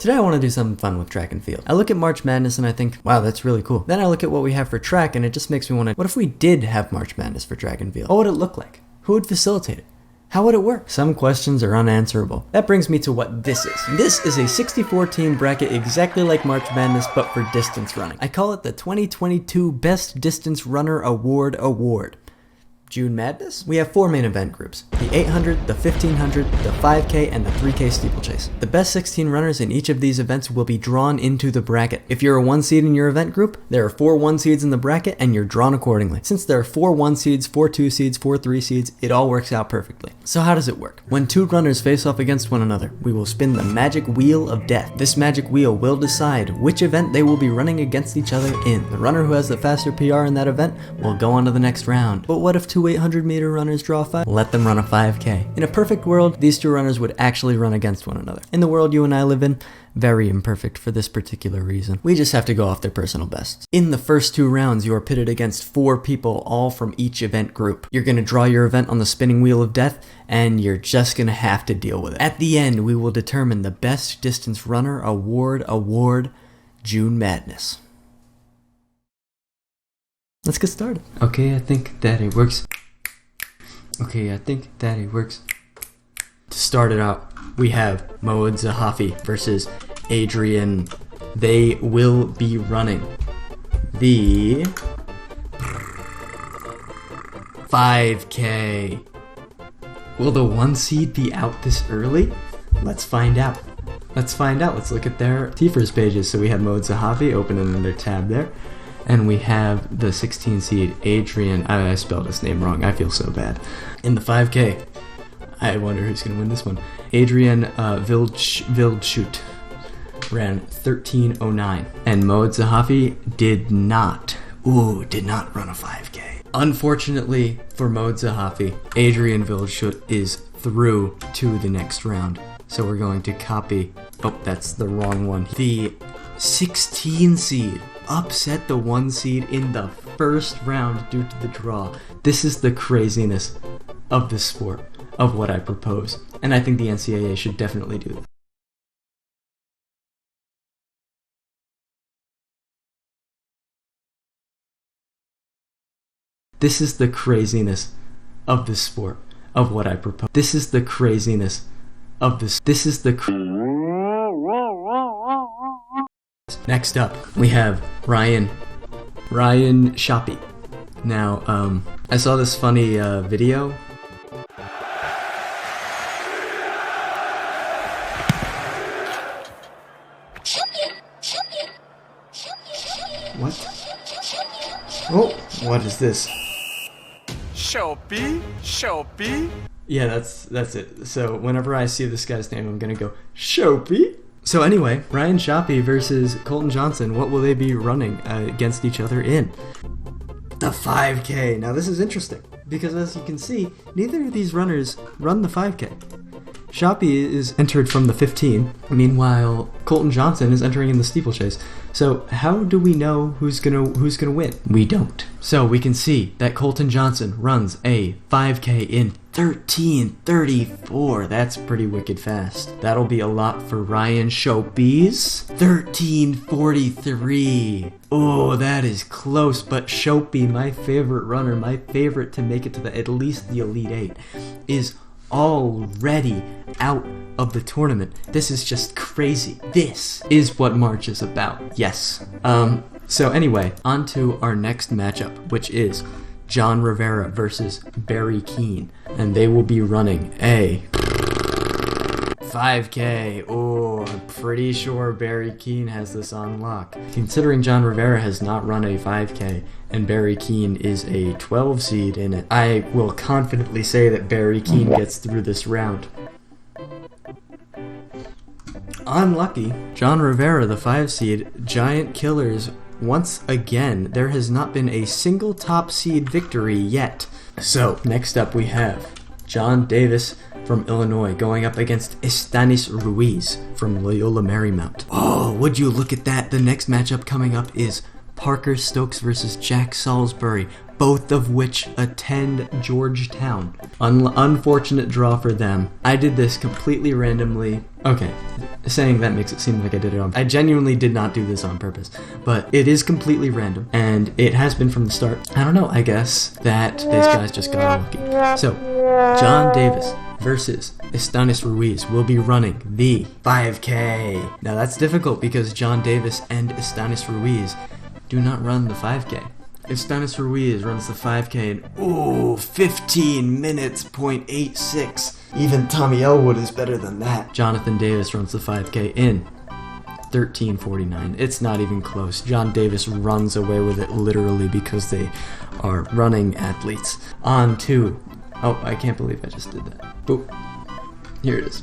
Today I want to do something fun with track and field. I look at March Madness and I think, wow, that's really cool. Then I look at what we have for track and it just makes me want to, what if we did have March Madness for track and field? What would it look like? Who would facilitate it? How would it work? Some questions are unanswerable. That brings me to what this is. This is a 64-team bracket exactly like March Madness, but for distance running. I call it the 2022 Best Distance Runner Award. June Madness? We have 4 main event groups: the 800, the 1500, the 5K, and the 3K steeplechase. The best 16 runners in each of these events will be drawn into the bracket. If you're a 1 seed in your event group, there are 4 1 seeds in the bracket and you're drawn accordingly. Since there are 4 1 seeds, 4 2 seeds, 4 3 seeds, it all works out perfectly. So how does it work? When 2 runners face off against one another, we will spin the magic wheel of death. This magic wheel will decide which event they will be running against each other in. The runner who has the faster PR in that event will go on to the next round. But what if 2 800-meter runners draw 5? Let them run a 5K. In a perfect world, these 2 runners would actually run against one another. In the world you and I live in, very imperfect for this particular reason. We just have to go off their personal bests. In the first 2 rounds, you are pitted against 4 people, all from each event group. You're going to draw your event on the spinning wheel of death, and you're just going to have to deal with it. At the end, we will determine the Best Distance Runner Award, June Madness. Let's get started. Okay, I think that it works. To start it out, we have Mohd Zahafi versus Adrian. They will be running the 5K. Will the 1 seed be out this early? Let's find out. Let's look at their T-First pages. So we have Mohd Zahafi open another tab there. And we have the 16 seed Adrian. I spelled his name wrong. I feel so bad. In the 5K, I wonder who's going to win this one. Adrian Wildschut ran 13:09. And Mohd Zahafi did not run a 5K. Unfortunately for Mohd Zahafi, Adrian Wildschut is through to the next round. So we're going to copy. Oh, that's the wrong one. The 16 seed upset the 1 seed in the first round due to the draw. This is the craziness of the sport, of what I propose. And I think the NCAA should definitely do this. This is the craziness of the sport, of what I propose. This is the craziness of this. Next up, we have Ryan Shoppy. Now, I saw this funny video. What? Oh, what is this? Shoppy? Yeah, that's it. So whenever I see this guy's name, I'm gonna go Shoppy. So anyway, Ryan Shoppy versus Colton Johnson. What will they be running against each other in? The 5K. Now this is interesting because as you can see, neither of these runners run the 5K. Shoppy is entered from the 15. Meanwhile, Colton Johnson is entering in the steeplechase. So how do we know who's gonna win? We don't. So we can see that Colton Johnson runs a 5K in 13:34. That's pretty wicked fast. That'll be a lot for Ryan Shoppy's 13:43. Oh, that is close, but Shoppy, my favorite runner, my favorite to make it to at least the Elite 8, is already out of the tournament. This is just crazy. This is what March is about. Yes. So anyway, on to our next matchup, which is John Rivera versus Barry Keane. And they will be running a 5K. Oh, I'm pretty sure Barry Keane has this on lock. Considering John Rivera has not run a 5K and Barry Keane is a 12 seed in it, I will confidently say that Barry Keane gets through this round. Unlucky. John Rivera, the 5 seed, giant killers once again. There has not been a single top seed victory yet. So, next up we have John Davis from Illinois going up against Estanis Ruiz from Loyola Marymount. Oh, would you look at that? The next matchup coming up is Parker Stokes versus Jack Salisbury. both of which attend Georgetown. Unfortunate draw for them. I did this completely randomly. Okay, saying that makes it seem like I did it on. I genuinely did not do this on purpose, but it is completely random, and it has been from the start. I don't know, I guess that these guys just got unlucky. So, John Davis versus Estanis Ruiz will be running the 5K. Now that's difficult because John Davis and Estanis Ruiz do not run the 5K. Estanis Ruiz runs the 5K in 15 minutes, 0.86. Even Tommy Elwood is better than that. Jonathan Davis runs the 5K in 13:49. It's not even close. John Davis runs away with it literally because they are running athletes. On to... Oh, I can't believe I just did that. Boop. Here it is.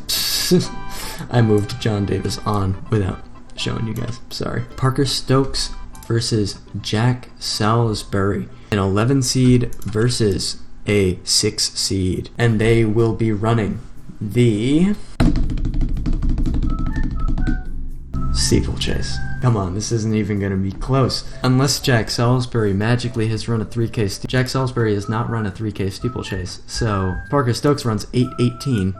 I moved John Davis on without showing you guys. Sorry. Parker Stokes versus Jack Salisbury, an 11 seed versus a 6 seed, and they will be running the steeplechase. Come on, this isn't even going to be close. Unless Jack Salisbury magically has run a 3K Jack Salisbury has not run a 3K steeplechase, so Parker Stokes runs 8:18.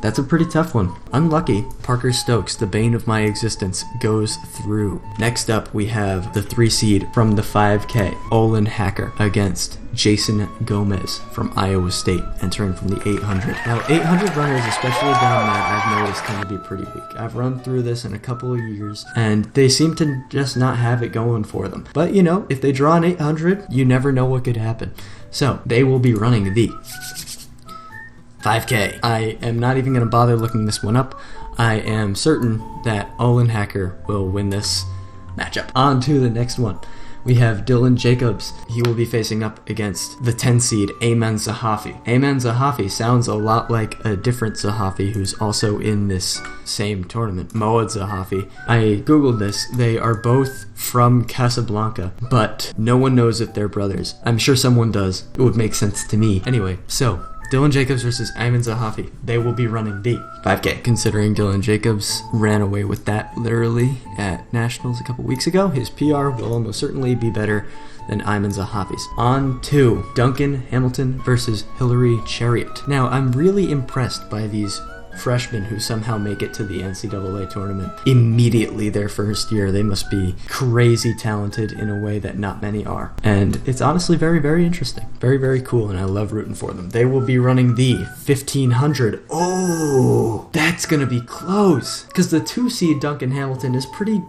That's a pretty tough one. Unlucky. Parker Stokes, the bane of my existence, goes through. Next up, we have the 3 seed from the 5K, Olin Hacker, against Jason Gomez from Iowa State, entering from the 800. Now, 800 runners, especially down there, I've noticed tend to be pretty weak. I've run through this in a couple of years, and they seem to just not have it going for them. But, you know, if they draw an 800, you never know what could happen. So, they will be running the 5K. I am not even going to bother looking this one up. I am certain that Olin Hacker will win this matchup. On to the next one. We have Dylan Jacobs. He will be facing up against the 10 seed Ayman Zahafi. Ayman Zahafi sounds a lot like a different Zahafi who's also in this same tournament, Moad Zahafi. I googled this. They are both from Casablanca, but no one knows if they're brothers. I'm sure someone does. It would make sense to me. Anyway, so Dylan Jacobs versus Ayman Zahafi. They will be running the 5K. Considering Dylan Jacobs ran away with that literally at Nationals a couple weeks ago, his PR will almost certainly be better than Ayman Zahafi's. On to Duncan Hamilton versus Hillary Chariot. Now, I'm really impressed by these freshmen who somehow make it to the NCAA tournament immediately their first year. They must be crazy talented in a way that not many are. And it's honestly very, very interesting. Very, very cool, and I love rooting for them. They will be running the 1500. Oh, that's gonna be close. Because the 2 seed Duncan Hamilton is pretty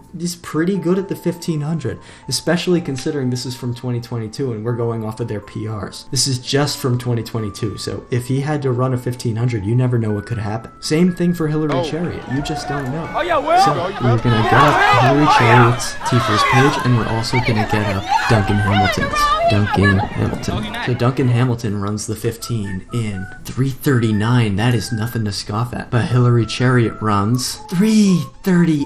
good at the 1500, especially considering this is from 2022 and we're going off of their PRs. This is just from 2022, so if he had to run a 1500, you never know what could happen. Same thing for Hillary Chariot. You just don't know. So we're going to get up Hillary Chariot's T-First page, and we're also going to get up Duncan Hamilton's. So Duncan Hamilton runs the 15 in 3:39. That is nothing to scoff at. But Hillary Chariot runs 3:38.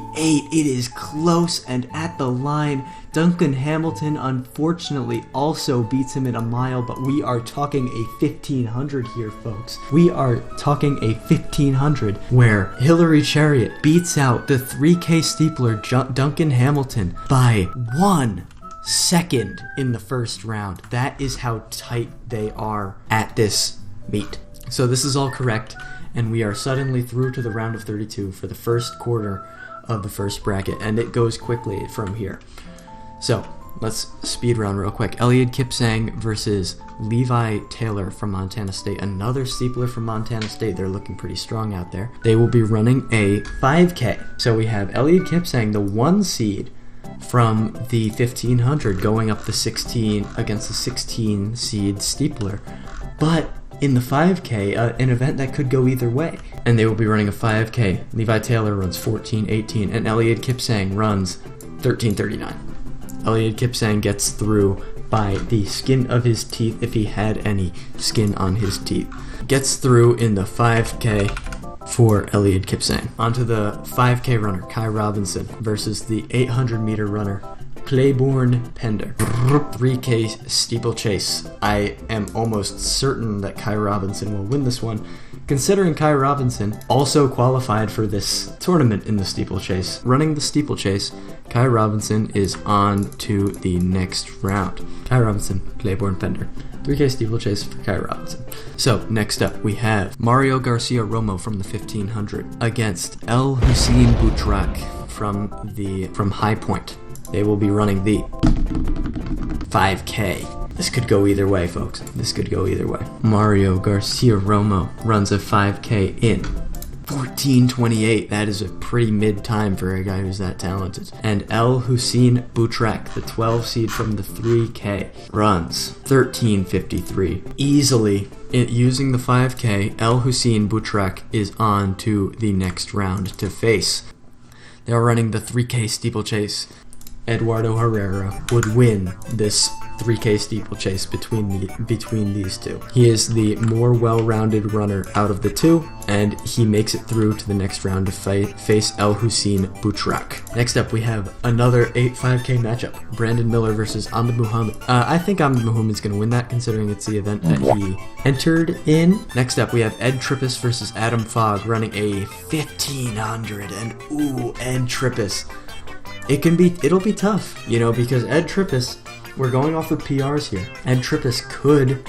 It is close and at the line. Duncan Hamilton unfortunately also beats him in a mile, but we are talking a 1500 here, folks. We are talking a 1500 where Hillary Chariot beats out the 3K steepler Duncan Hamilton by 1 second in the first round. That is how tight they are at this meet. So this is all correct, and we are suddenly through to the round of 32 for the first quarter of the first bracket, and it goes quickly from here. So, let's speed round real quick. Elliot Kipsang versus Levi Taylor from Montana State. Another steepler from Montana State. They're looking pretty strong out there. They will be running a 5K. So we have Elliot Kipsang, the 1 seed from the 1500, going up the 16 against the 16 seed steepler. But in the 5K, an event that could go either way. And they will be running a 5K. Levi Taylor runs 14:18, and Elliot Kipsang runs 13:39. Elliot Kipsang gets through by the skin of his teeth, if he had any skin on his teeth. Gets through in the 5K for Elliot Kipsang. Onto the 5K runner, Kai Robinson, versus the 800-meter runner, Claiborne Pender. 3K steeplechase. I am almost certain that Kai Robinson will win this one. Considering Kai Robinson also qualified for this tournament in the steeplechase, running the steeplechase, Kai Robinson is on to the next round. Kai Robinson, Claiborne Fender. 3K steeplechase for Kai Robinson. So, next up, we have Mario Garcia Romo from the 1500 against El Hussein Boutrak from High Point. They will be running the 5K. This could go either way, folks. This could go either way. Mario Garcia Romo runs a 5K in 14:28. That is a pretty mid time for a guy who's that talented. And El Hussein Boutrak, the 12 seed from the 3K, runs 13:53. Easily, using the 5K, El Hussein Boutrak is on to the next round to face. They are running the 3K steeplechase. Eduardo Herrera would win this 3K steeplechase between these two. He is the more well-rounded runner out of the two, and he makes it through to the next round to face El Hussein Boutrak. Next up, we have another 5K matchup: Brandon Miller versus Ahmed Muhammad. I think Ahmed Muhammad is going to win that, considering it's the event that he entered in. Next up, we have Ed Trippus versus Adam Fogg running a 1500, and Ed Trippus. It'll be tough, because Ed Trippus, we're going off of PRs here. Ed Trippus could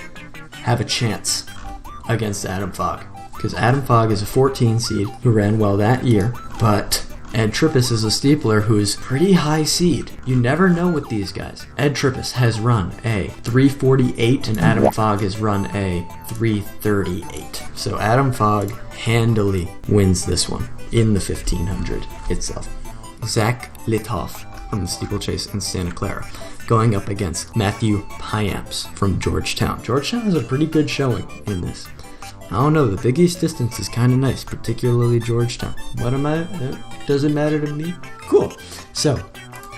have a chance against Adam Fogg, because Adam Fogg is a 14 seed who ran well that year, but Ed Trippus is a steepler who's pretty high seed. You never know with these guys. Ed Trippus has run a 348 and Adam Fogg has run a 338. So Adam Fogg handily wins this one in the 1500 itself. Zach Litoff from the steeplechase in Santa Clara going up against Matthew Piamps from Georgetown. Georgetown has a pretty good showing in this. I don't know, the Big East distance is kind of nice, particularly Georgetown. Does it matter to me? Cool. So,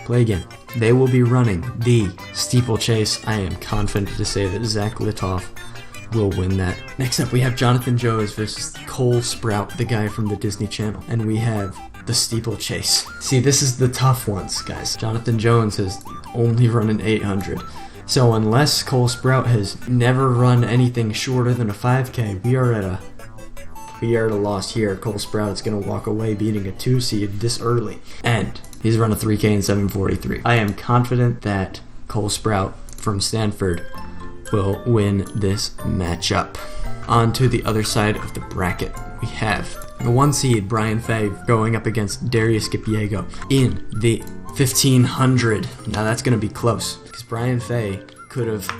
play again. They will be running the steeplechase. I am confident to say that Zach Litoff will win that. Next up, we have Jonathan Jones versus Cole Sprout, the guy from the Disney Channel. And we have the steeplechase. See, this is the tough ones, guys. Jonathan Jones has only run an 800. So unless Cole Sprout has never run anything shorter than a 5K, we are at a loss here. Cole Sprout's going to walk away beating a 2 seed this early. And he's run a 3K in 7:43. I am confident that Cole Sprout from Stanford will win this matchup. On to the other side of the bracket, we have the 1 seed Brian Fay going up against Darius Kipiego in the 1500. Now that's going to be close, because Brian Fay could have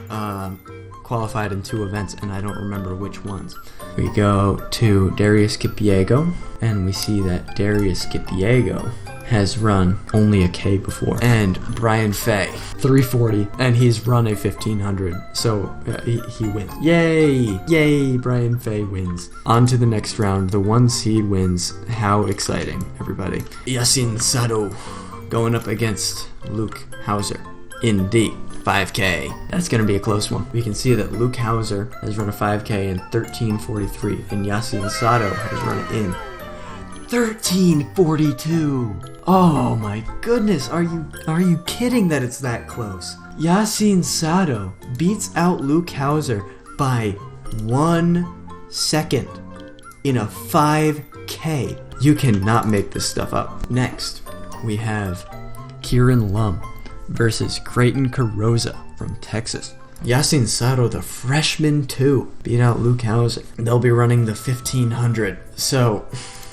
qualified in 2 events, and I don't remember which ones. We go to Darius Kipiego, and we see that Darius Kipiego has run only a K before, and Brian Fay 340, and he's run a 1500, so he wins. Yay, Brian Fay wins. On to the next round. The 1 seed wins. How exciting, everybody. Yasin Sado going up against Luke Hauser in the 5K. That's going to be a close one. We can see that Luke Hauser has run a 5K in 13:43, and Yasin Sado has run it in 13:42. Oh my goodness, are you kidding that it's that close? Yasin Sado beats out Luke Hauser by 1 second in a 5K. You cannot make this stuff up. Next, we have Kieran Lum versus Creighton Carosa from Texas. Yasin Sado, the freshman too, beat out Luke Hauser. They'll be running the 1500. So,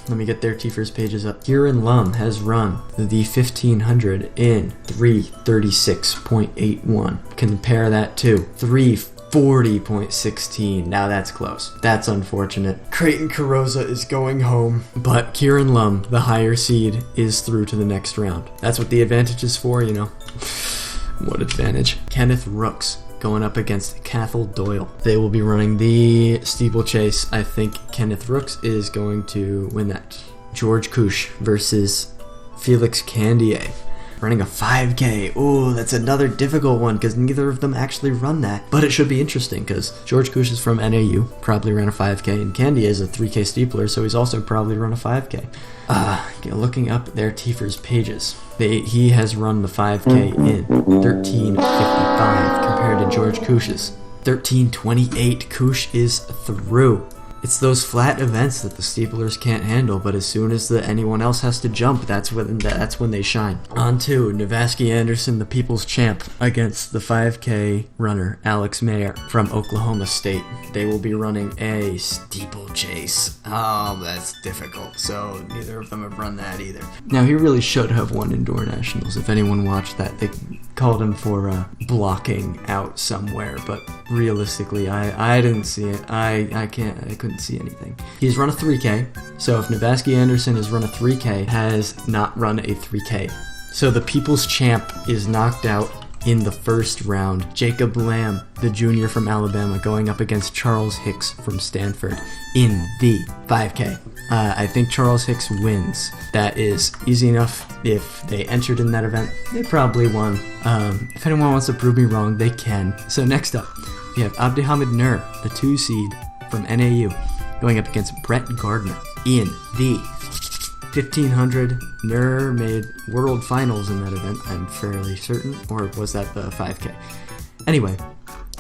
let me get their T-First pages up. Kieran Lum has run the 1500 in 3:36.81. Compare that to 3:40.16. Now that's close. That's unfortunate. Creighton Carosa is going home, but Kieran Lum, the higher seed, is through to the next round. That's what the advantage is for, What advantage? Kenneth Rooks going up against Cathal Doyle. They will be running the steeplechase. I think Kenneth Rooks is going to win that. George Kush versus Felix Candier. Running a 5K. Ooh, that's another difficult one because neither of them actually run that. But it should be interesting because George Kush is from NAU, probably ran a 5K, and Candier is a 3K steepler, so he's also probably run a 5K. Looking up their T-First pages. He has run the 5K in 13:55 compared to George Kush's 13:28. Kush is through. It's those flat events that the steeplers can't handle, but as soon as anyone else has to jump, that's when they shine. On to Navasky Anderson, the people's champ, against the 5K runner Alex Mayer from Oklahoma State. They will be running a steeplechase. Oh, that's difficult. So neither of them have run that either. Now, he really should have won Indoor Nationals. If anyone watched that, they called him for blocking out somewhere, but realistically, I didn't see it. I couldn't see anything. He's run a 3K, so if Navasky Anderson has run a 3K, has not run a 3K. So the people's champ is knocked out in the first round. Jacob Lamb, the junior from Alabama, going up against Charles Hicks from Stanford in the 5K. I think Charles Hicks wins. That is easy enough. If they entered in that event, they probably won. If anyone wants to prove me wrong, they can. So next up, we have Abdihamid Nur, the 2 seed from NAU, going up against Brett Gardner in the 1500. Nur made world finals in that event, I'm fairly certain. Or was that the 5K? Anyway,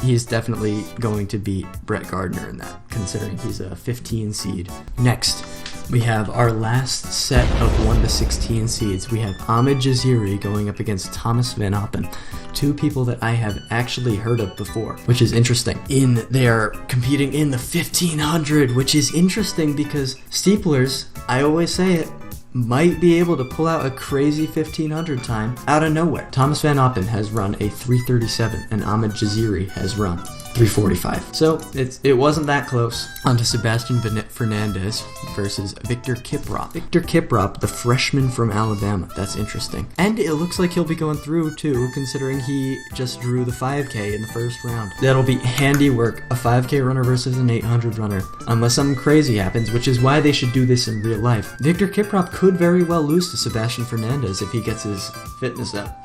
he's definitely going to beat Brett Gardner in that, considering he's a 15 seed. Next, we have our last set of 1 to 16 seeds. We have Ahmed Jaziri going up against Thomas Van Appen, 2 people that I have actually heard of before, which is interesting. They are competing in the 1500, which is interesting because steeplers, I always say it, might be able to pull out a crazy 1500 time out of nowhere. Thomas Van Appen has run a 337 and Ahmed Jaziri has run 345. So it wasn't that close. On to Sebastian Fernandez versus Victor Kiprop. Victor Kiprop, the freshman from Alabama. That's interesting. And it looks like he'll be going through too, considering he just drew the 5K in the first round. That'll be handiwork, a 5K runner versus an 800 runner. Unless something crazy happens, which is why they should do this in real life. Victor Kiprop could very well lose to Sebastian Fernandez if he gets his fitness up.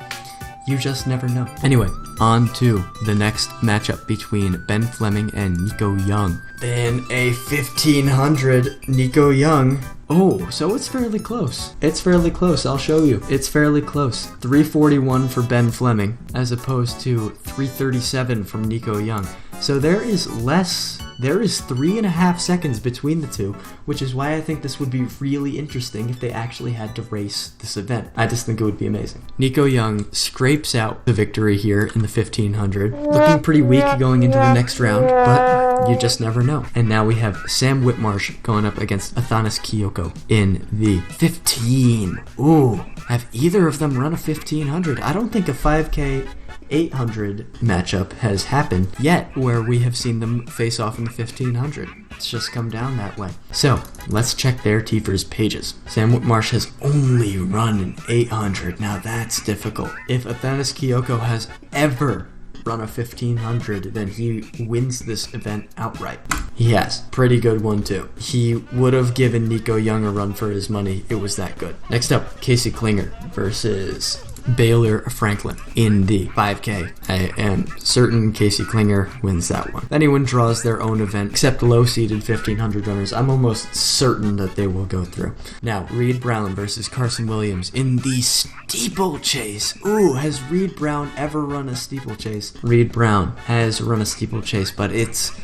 You just never know. Anyway, on to the next matchup between Ben Fleming and Nico Young. In a 1500, Nico Young. Oh, so it's fairly close. It's fairly close, I'll show you. It's fairly close. 341 for Ben Fleming, as opposed to 337 from Nico Young. So there is 3.5 seconds between the two, which is why I think this would be really interesting if they actually had to race this event. I just think it would be amazing. Nico Young scrapes out the victory here in the 1500, looking pretty weak going into the next round, but you just never know. And now we have Sam Whitmarsh going up against Athanas Kiyoko in the 15. Ooh, have either of them run a 1500? I don't think a 5K 800 matchup has happened yet where we have seen them face off in the 1500. It's just come down that way. So, let's check their Tifers pages. Sam Whitmarsh has only run an 800. Now that's difficult. If Athanas Kiyoko has ever run a 1500, then he wins this event outright. He has. Pretty good one too. He would have given Nico Young a run for his money. It was that good. Next up, Casey Klinger versus Baylor Franklin in the 5K. I am certain Casey Klinger wins that one. If anyone draws their own event, except low-seeded 1500 runners, I'm almost certain that they will go through. Now, Reed Brown versus Carson Williams in the steeplechase. Ooh, has Reed Brown ever run a steeplechase? Reed Brown has run a steeplechase, but it's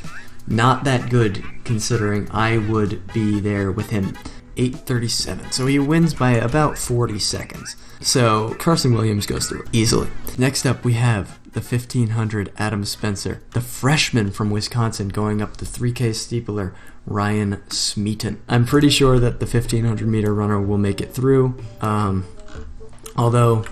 not that good considering I would be there with him. 8:37. So he wins by about 40 seconds. So Carson Williams goes through easily. Next up, we have the 1500 Adam Spencer, the freshman from Wisconsin, going up the 3K steepler Ryan Smeaton. I'm pretty sure that the 1500 meter runner will make it through. Although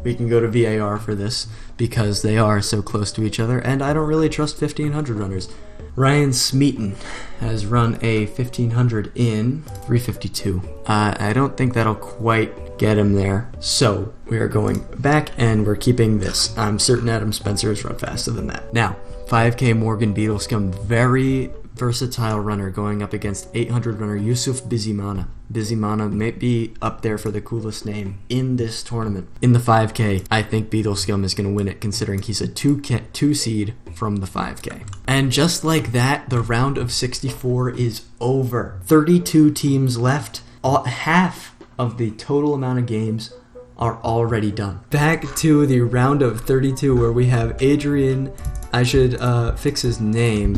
we can go to VAR for this because they are so close to each other, and I don't really trust 1500 runners. Ryan Smeaton has run a 1500 in 352. I don't think that'll quite get him there. So we are going back and we're keeping this. I'm certain Adam Spencer has run faster than that. Now, 5K Morgan Beadlescombe, very versatile runner going up against 800 runner Yusuf Bizimana. Bizimana may be up there for the coolest name in this tournament. In the 5K, I think Beadlescombe is going to win it considering he's a 2 seed from the 5K. And just like that, the round of 64 is over. 32 teams left. Half of the total amount of games are already done. Back to the round of 32 where we have Adrian, I should fix his name.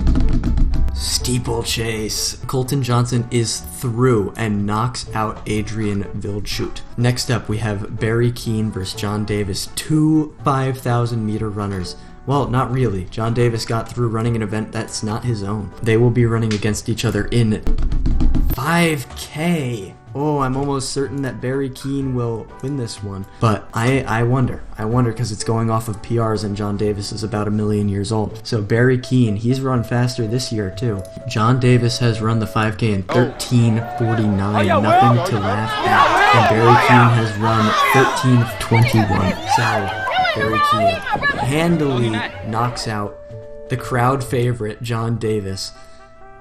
Steeplechase. Colton Johnson is through and knocks out Adrian Wildschut. Next up, we have Barry Keane versus John Davis, two 5,000 meter runners. Well, not really. John Davis got through running an event that's not his own. They will be running against each other in 5K. Oh, I'm almost certain that Barry Keane will win this one. But I wonder because it's going off of PRs and John Davis is about 1 million years old. So Barry Keane, he's run faster this year too. John Davis has run the 5K in 13:49, nothing to laugh at. And Barry Keane has run 13:21. So Barry Keane handily knocks out the crowd favorite John Davis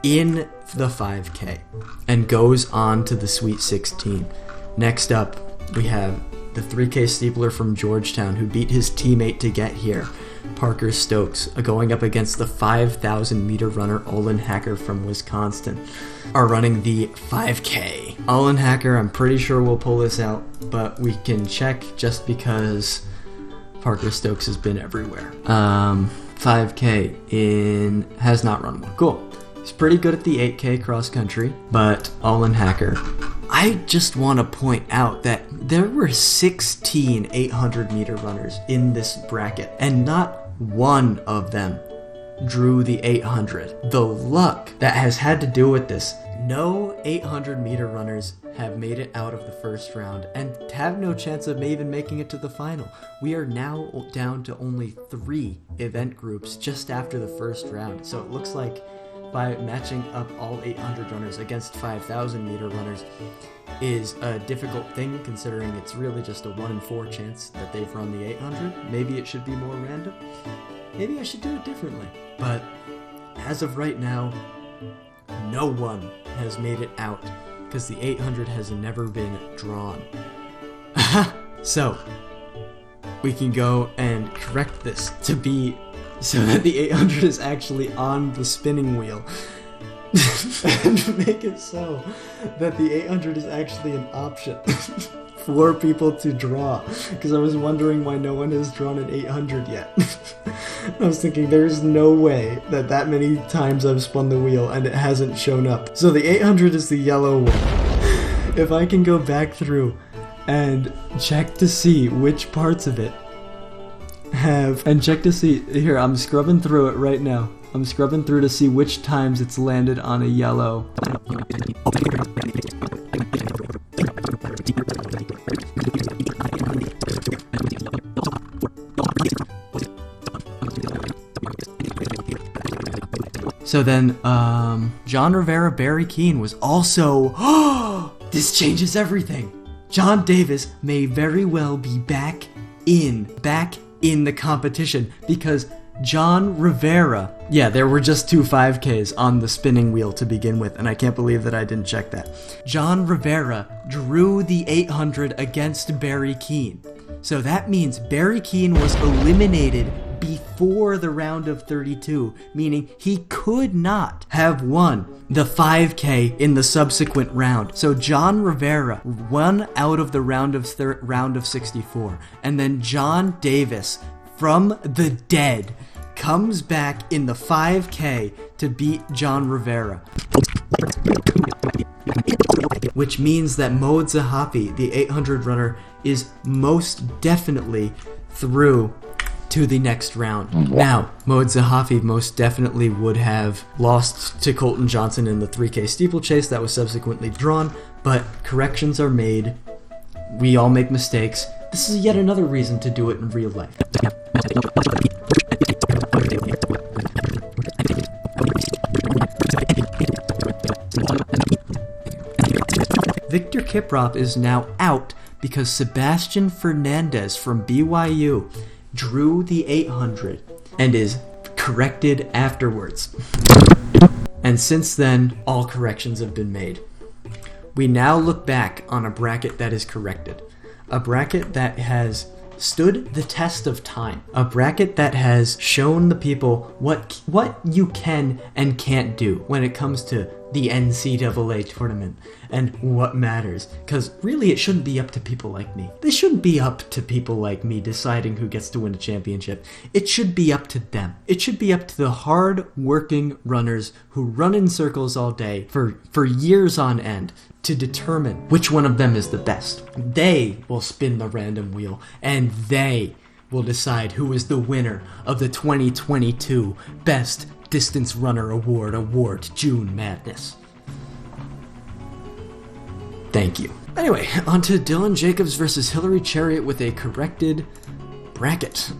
in the 5K and goes on to the Sweet 16. Next up, we have the 3K steepler from Georgetown who beat his teammate to get here, Parker Stokes, going up against the 5,000 meter runner Olin Hacker from Wisconsin, are running the 5K. Olin Hacker, I'm pretty sure will pull this out, but we can check just because Parker Stokes has been everywhere. 5K has not run one. Cool. He's pretty good at the 8K cross country, but Olin Hacker. I just want to point out that there were 16 800 meter runners in this bracket, and not one of them drew the 800. The luck that has had to do with this. No 800 meter runners have made it out of the first round and have no chance of even making it to the final. We are now down to only 3 event groups just after the first round. So it looks like by matching up all 800 runners against 5,000 meter runners is a difficult thing, considering it's really just a 1 in 4 chance that they've run the 800. Maybe it should be more random. Maybe I should do it differently. But as of right now, no one has made it out because the 800 has never been drawn. So we can go and correct this to be so that the 800 is actually on the spinning wheel and make it so that the 800 is actually an option for people to draw, because I was wondering why no one has drawn an 800 yet. I was thinking there's no way that many times I've spun the wheel and it hasn't shown up. So the 800 is the yellow one. If I can go back through and check to see which parts of it check to see, here, I'm scrubbing through it right now. I'm scrubbing through to see which times it's landed on a yellow. So then, John Rivera, Barry Keane was also, this changes everything. John Davis may very well be back in the competition, because John Rivera, yeah, there were just 2 5Ks on the spinning wheel to begin with, and I can't believe that I didn't check that. John Rivera drew the 800 against Barry Keane. So that means Barry Keane was eliminated before the round of 32, meaning he could not have won the 5K in the subsequent round. So John Rivera won out of the round of 64, and then John Davis from the dead comes back in the 5K to beat John Rivera, which means that Mo Zahafi, the 800 runner, is most definitely through to the next round. Now, Mo Zahafi most definitely would have lost to Colton Johnson in the 3K steeplechase that was subsequently drawn, but corrections are made. We all make mistakes. This is yet another reason to do it in real life. Victor Kiprop is now out because Sebastian Fernandez from BYU drew the 800 and is corrected afterwards. And since then, all corrections have been made. We now look back on a bracket that is corrected. A bracket that has stood the test of time. A bracket that has shown the people what you can and can't do when it comes to the NCAA tournament and what matters. Because really, it shouldn't be up to people like me. This shouldn't be up to people like me deciding who gets to win a championship. It should be up to them. It should be up to the hard-working runners who run in circles all day for years on end to determine which one of them is the best. They will spin the random wheel, and they will decide who is the winner of the 2022 Best Distance Runner Award, June Madness. Thank you. Anyway, on to Dylan Jacobs versus Hillary Chariot with a corrected bracket.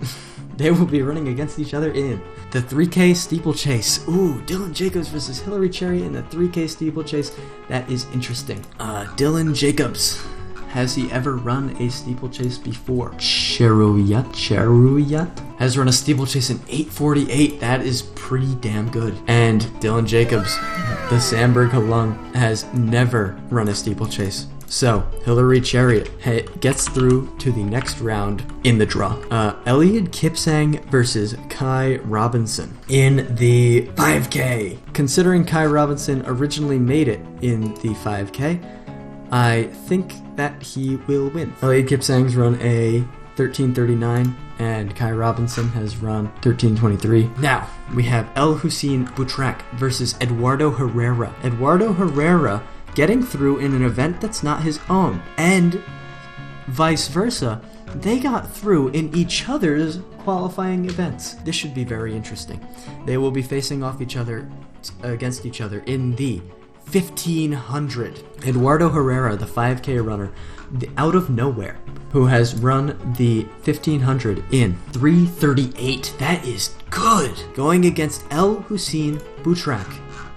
They will be running against each other in the 3K steeplechase. Ooh, Dylan Jacobs versus Hillary Chariot in the 3K steeplechase. That is interesting. Dylan Jacobs. Has he ever run a steeplechase before? Chariot has run a steeplechase in 8:48. That is pretty damn good. And Dylan Jacobs, the Sandberg Halung, has never run a steeplechase. So, Hillary Chariot gets through to the next round in the draw. Eliud Kipsang versus Kai Robinson in the 5K. Considering Kai Robinson originally made it in the 5K, I think that he will win. Eliud Kipsang's run a 13:39 and Kai Robinson has run 13:23. Now, we have El Hussein Boutrak versus Eduardo Herrera. Eduardo Herrera getting through in an event that's not his own, and vice versa. They got through in each other's qualifying events. This should be very interesting. They will be facing off against each other in the 1500. Eduardo Herrera, the 5K runner, out of nowhere, who has run the 1500 in 3:38. That is good. Going against El Hussein Boutrak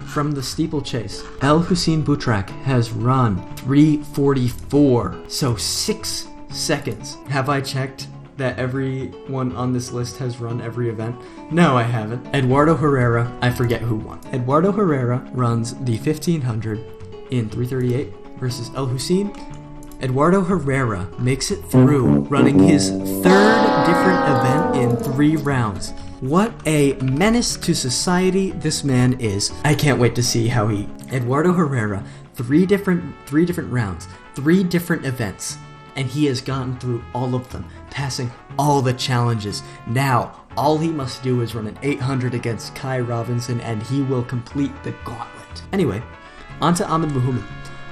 from the steeplechase. El Hussein Boutrak has run 3:44, so 6 seconds. Have I checked that everyone on this list has run every event? No, I haven't. Eduardo Herrera, I forget who won. Eduardo Herrera runs the 1500 in 3:38 versus El Hussein. Eduardo Herrera makes it through, running his 3rd different event in 3 rounds. What a menace to society this man is. I can't wait to see how Eduardo Herrera, 3 different rounds, 3 different events, and he has gotten through all of them, passing all the challenges. Now, all he must do is run an 800 against Kai Robinson, and he will complete the gauntlet. Anyway, on to Ahmed Muhammad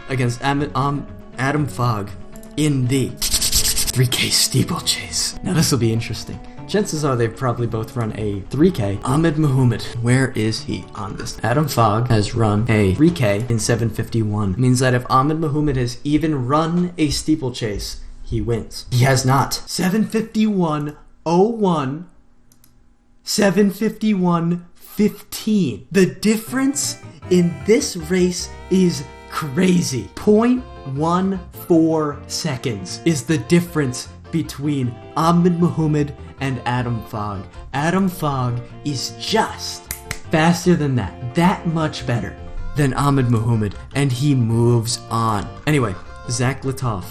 against Adam Fogg in the 3K steeplechase. Now, this will be interesting. Chances are they've probably both run a 3K. Ahmed Muhammad, where is he on this? Adam Fogg has run a 3K in 7:51. Means that if Ahmed Muhammad has even run a steeplechase, he wins. He has not. 7:51:01, 7:51:15. The difference in this race is crazy. 0.14 seconds is the difference between Ahmed Muhammad and Adam Fogg. Adam Fogg is just faster than that much better than Ahmed Muhammad, and he moves on. Anyway, Zach Latoff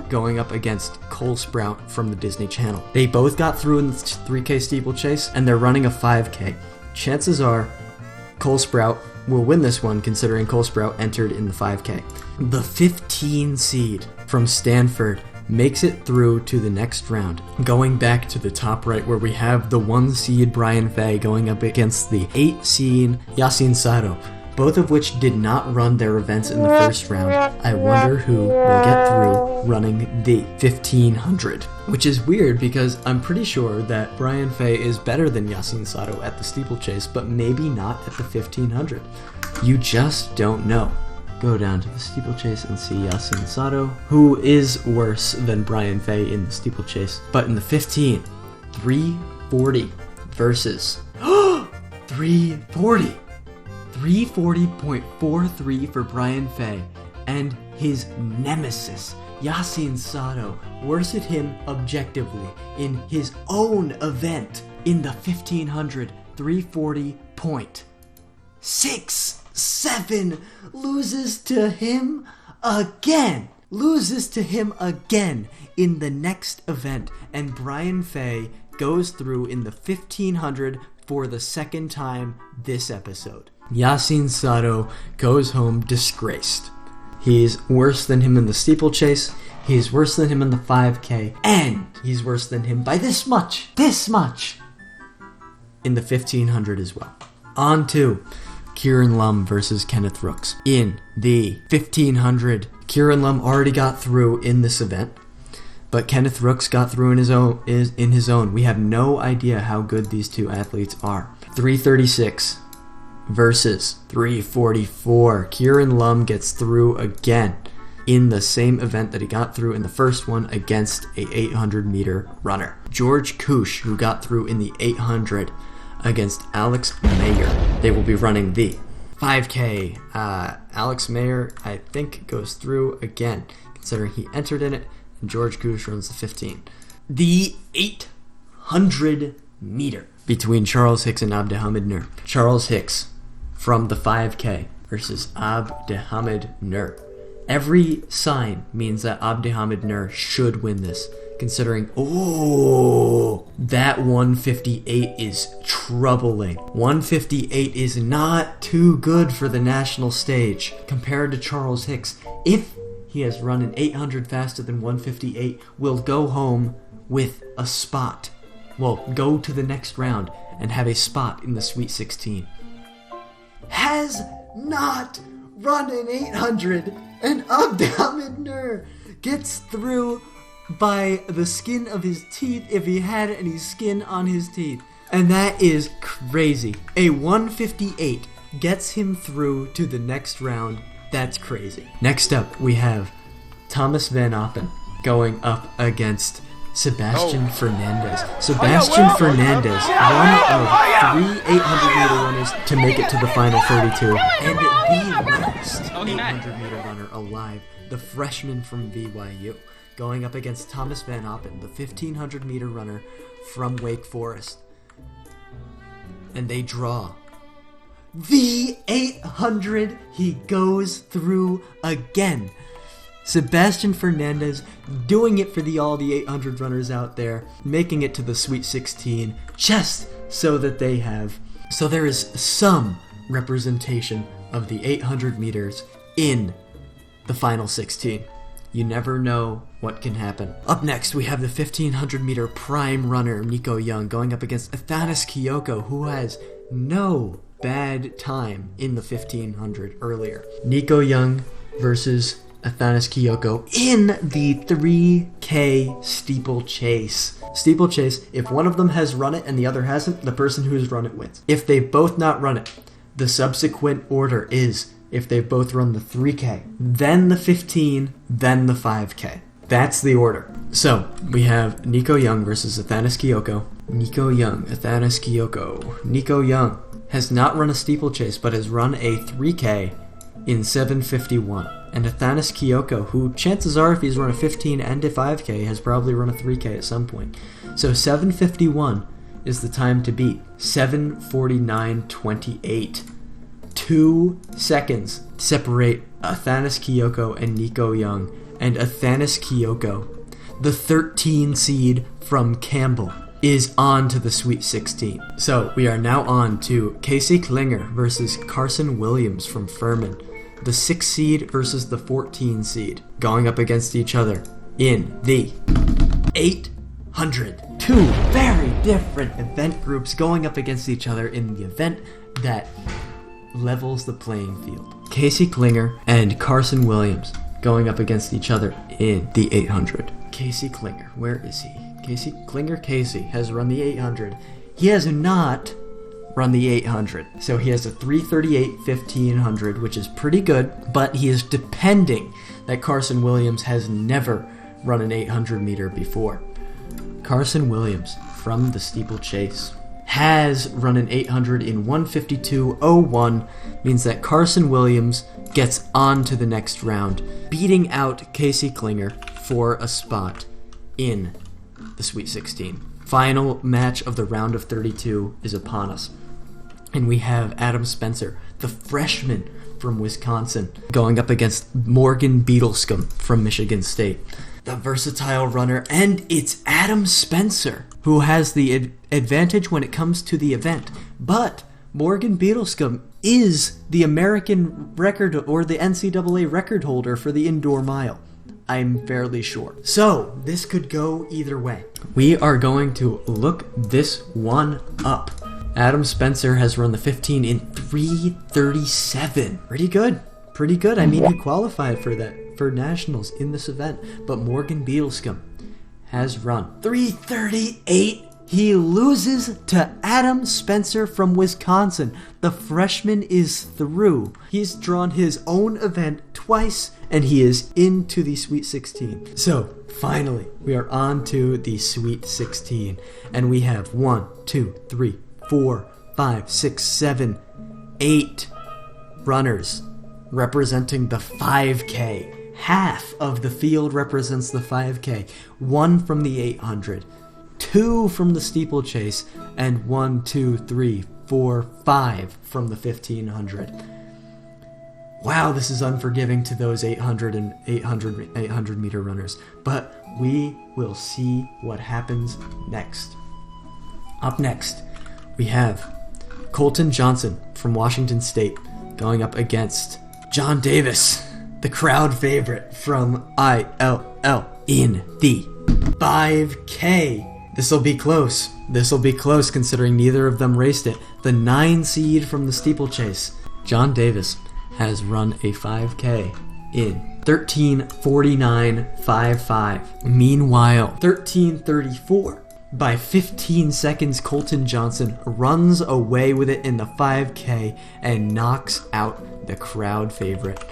going up against Cole Sprout from the Disney Channel. They both got through in the 3K steeplechase, and they're running a 5K. Chances are Cole Sprout will win this one, considering Cole Sprout entered in the 5K. The 15 seed from Stanford makes it through to the next round. Going back to the top right, where we have the 1 seed Brian Fay going up against the 8 seed Yasin Sado, both of which did not run their events in the first round. I wonder who will get through running the 1500, which is weird because I'm pretty sure that Brian Fay is better than Yasin Sado at the steeplechase, but maybe not at the 1500. You just don't know. Go down to the steeplechase and see Yasin Sado, who is worse than Brian Fay in the steeplechase. But in the 15, 340 versus 340. 340.43 for Brian Fay, and his nemesis, Yasin Sado, worsted him objectively in his own event in the 1500, 340.67, loses to him again in the next event, and Brian Fay goes through in the 1500 for the second time this episode. Yasin Sato goes home disgraced. He's worse than him in the steeplechase, he's worse than him in the 5K, and he's worse than him by this much in the 1500 as well. On to Kieran Lum versus Kenneth Rooks. In the 1500, Kieran Lum already got through in this event, but Kenneth Rooks got through in his own. We have no idea how good these two athletes are. 336 versus 344. Kieran Lum gets through again in the same event that he got through in the first one against a 800-meter runner. George Koosh, who got through in the 800 against Alex Mayer. They will be running the 5K. Alex Mayer, I think, goes through again, considering he entered in it, and George Koosh runs the 15. The 800-meter between Charles Hicks and Abdelhamid Nur. Charles Hicks from the 5K versus Abdelhamid Nur. Every sign means that Abdelhamid Nur should win this, considering, that 158 is troubling. 158 is not too good for the national stage compared to Charles Hicks. If he has run an 800 faster than 158, will go home with a spot. Well, go to the next round and have a spot in the Sweet 16. Has not run an 800, and Abdelhamid Nur gets through by the skin of his teeth, if he had any skin on his teeth. And that is crazy. A 158 gets him through to the next round. That's crazy. Next up, we have Thomas Van Appen going up against Sebastian Fernandez. Sebastian Fernandez, one of 3 800-meter runners to make it to the final 32, and the last 800-meter runner alive, the freshman from BYU, going up against Thomas Van Appen, the 1500-meter runner from Wake Forest. And they draw. The 800, he goes through again. Sebastian Fernandez doing it for all the 800 runners out there, making it to the Sweet 16, just so that there is some representation of the 800 meters in the final 16. You never know what can happen. Up next, we have the 1500-meter prime runner, Nico Young, going up against Athanas Kiyoko, who has no bad time in the 1500 earlier. Nico Young versus Athanas Kiyoko in the 3K steeplechase. Steeplechase, if one of them has run it and the other hasn't, the person who's run it wins. If they've both not run it, the subsequent order is if they've both run the 3K, then the 15, then the 5K. That's the order. So, we have Nico Young versus Athanas Kiyoko. Nico Young, Athanas Kiyoko. Nico Young has not run a steeplechase, but has run a 3K in 7:51. And Athanas Kiyoko, who chances are if he's run a 15 and a 5K, has probably run a 3K at some point. So 7:51 is the time to beat. 7:49.28. 2 seconds separate Athanas Kiyoko and Nico Young. And Athanas Kiyoko, the 13 seed from Campbell, is on to the Sweet 16. So we are now on to Casey Klinger versus Carson Williams from Furman. The 6 seed versus the 14 seed going up against each other in the 800. 2 very different event groups going up against each other in the event that levels the playing field. Casey Klinger and Carson Williams going up against each other in the 800. Casey Klinger, where is he? Casey has run the 800. He has not run the 800. So he has a 3:38 1500, which is pretty good, but he is depending that Carson Williams has never run an 800 meter before. Carson Williams from the steeplechase has run an 800 in 1:52.01, means that Carson Williams gets on to the next round, beating out Casey Klinger for a spot in the Sweet 16. Final match of the round of 32 is upon us. And we have Adam Spencer, the freshman from Wisconsin, going up against Morgan Beadlescomb from Michigan State, the versatile runner, and it's Adam Spencer who has the advantage when it comes to the event. But Morgan Beadlescomb is the American record or the NCAA record holder for the indoor mile. I'm fairly sure. So this could go either way. We are going to look this one up. Adam Spencer has run the 15 in 3:37. Pretty good. Pretty good. I mean, he qualified for nationals in this event. But Morgan Beadlescomb has run 3:38. He loses to Adam Spencer from Wisconsin. The freshman is through. He's drawn his own event twice, and he is into the Sweet 16. So, finally, we are on to the Sweet 16. And we have 1, 2, 3, 4, 5, 6, 7, 8 runners representing the 5K. Half of the field represents the 5K. 1 from the 800. 2 from the steeplechase, and 1, 2, 3, 4, 5 from the 1500. Wow, this is unforgiving to those 800 meter runners, but we will see what happens next. Up next, we have Colton Johnson from Washington State going up against John Davis, the crowd favorite from ILL in the 5K. This'll be close. This'll be close considering neither of them raced it. The 9 seed from the steeplechase, John Davis, has run a 5K in 13:49.55. Meanwhile, 13:34. By 15 seconds, Colton Johnson runs away with it in the 5K and knocks out the crowd favorite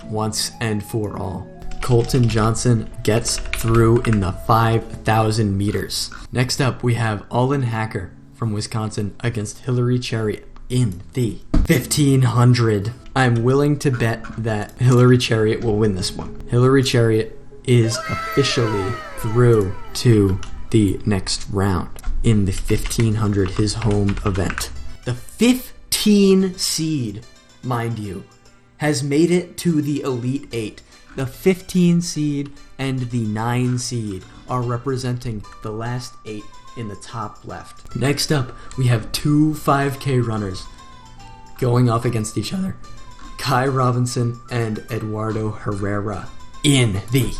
once and for all. Colton Johnson gets through in the 5,000 meters. Next up, we have Olin Hacker from Wisconsin against Hillary Chariot in the 1500. I'm willing to bet that Hillary Chariot will win this one. Hillary Chariot is officially through to the next round in the 1500, his home event. The 15 seed, mind you, has made it to the Elite 8. The 15 seed and the 9 seed are representing the last 8 in the top left. Next up, we have 2 5K runners going off against each other. Kai Robinson and Eduardo Herrera in the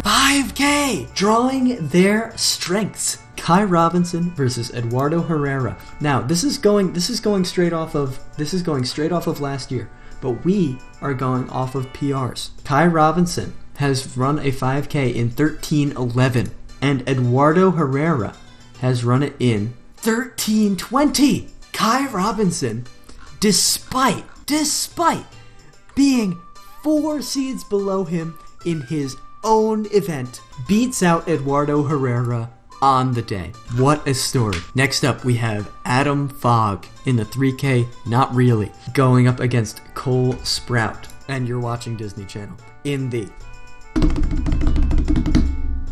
5K, drawing their strengths. Kai Robinson versus Eduardo Herrera. Now, this is going straight off of last year. But we are going off of PRs. Kai Robinson has run a 5K in 13:11, and Eduardo Herrera has run it in 13:20. Kai Robinson, despite being 4 seeds below him in his own event, beats out Eduardo Herrera on the day. What a story. Next up, we have Adam Fogg in the 3K, not really, going up against Cole Sprout. And you're watching Disney Channel. In the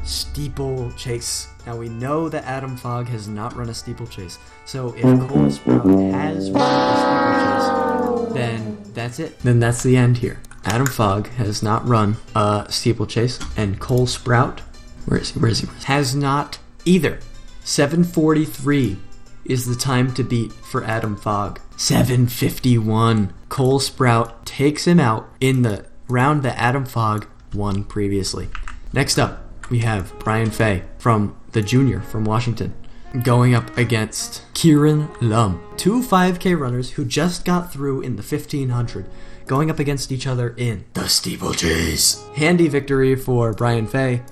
steeplechase. Now we know that Adam Fogg has not run a steeplechase. So if Cole Sprout has run a steeplechase, then that's it. Then that's the end here. Adam Fogg has not run a steeplechase, and Cole Sprout, where is he? Has not either. 7:43 is the time to beat for Adam Fogg. 7:51. Cole Sprout takes him out in the round that Adam Fogg won previously. Next up, we have Brian Fay from the junior from Washington going up against Kieran Lum. 2 5K runners who just got through in the 1500 going up against each other in the steeplechase. Handy victory for Brian Fay.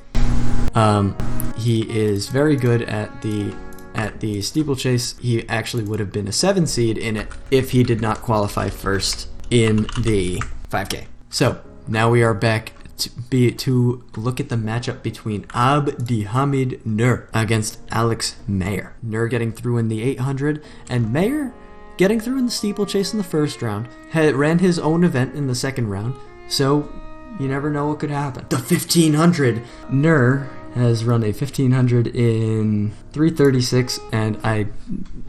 He is very good at the steeplechase. He actually would have been a 7 seed in it if he did not qualify first in the 5K. So now we are back to look at the matchup between Abdihamid Nur against Alex Mayer. Nur getting through in the 800, and Mayer getting through in the steeplechase in the first round. Ran his own event in the second round, so you never know what could happen. The 1500, Nur has run a 1500 in 3:36, and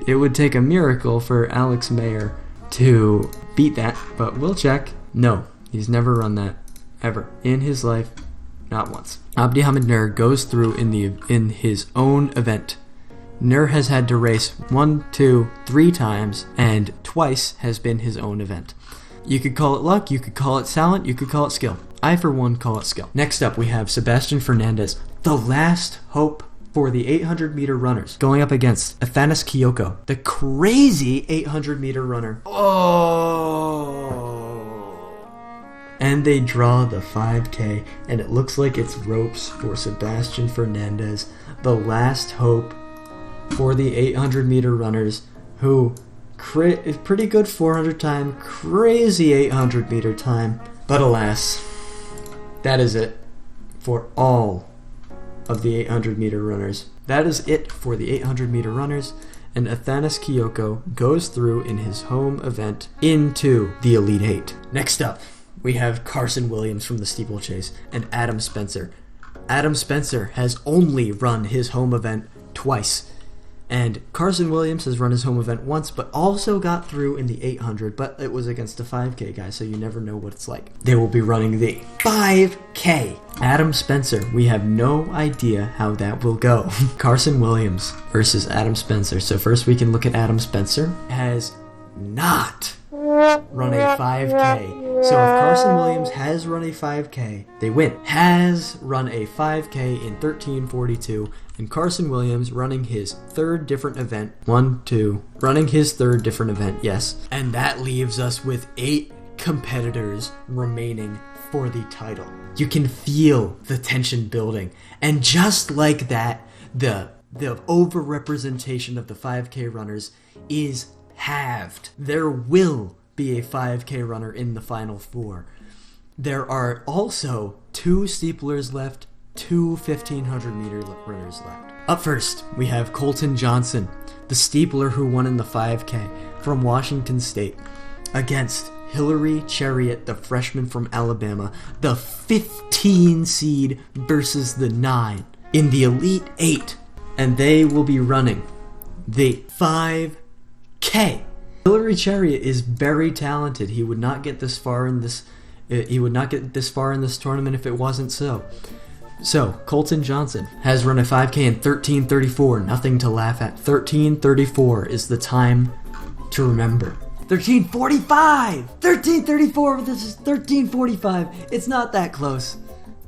it would take a miracle for Alex Mayer to beat that, but we'll check. No, he's never run that ever in his life, not once. Abdihamid Nur goes through in his own event Nur has had to race 1, 2, 3 times, and twice has been his own event. You could call it luck, you could call it talent, you could call it skill. I, for one, call it skill. Next up, we have Sebastian Fernandez, the last hope for the 800-meter runners, going up against Athanas Kyoko, the crazy 800-meter runner. And they draw the 5K, and it looks like it's ropes for Sebastian Fernandez, the last hope for the 800-meter runners, who is pretty good 400 time, crazy 800-meter time. But alas, that is it for all of the 800-meter runners. That is it for the 800-meter runners, and Athanas Kyoko goes through in his home event into the Elite 8. Next up, we have Carson Williams from the steeplechase and Adam Spencer. Adam Spencer has only run his home event twice, and Carson Williams has run his home event once, but also got through in the 800, but it was against a 5K guy, so you never know what it's like. They will be running the 5K. Adam Spencer, we have no idea how that will go. Carson Williams versus Adam Spencer. So first we can look at Adam Spencer. Has not run a 5K. So if Carson Williams has run a 5K, they win. Has run a 5K in 13:42, and Carson Williams running his third different event. Running his third different event, yes. And that leaves us with 8 competitors remaining for the title. You can feel the tension building. And just like that, the overrepresentation of the 5K runners is halved. There will be a 5K runner in the final 4. There are also 2 steeplers left, 2 1500-meter runners left. Up first, we have Colton Johnson, the steepler who won in the 5K from Washington State, against Hillary Chariot, the freshman from Alabama, the 15 seed versus the 9 in the Elite 8, and they will be running the 5K. Hillary Chariot is very talented. He would not get this far in this. He would not get this far in this tournament if it wasn't so. So Colton Johnson has run a 5K in 13:34. Nothing to laugh at. 13:34 is the time to remember. 13:45. 13:34. This is 13:45. It's not that close.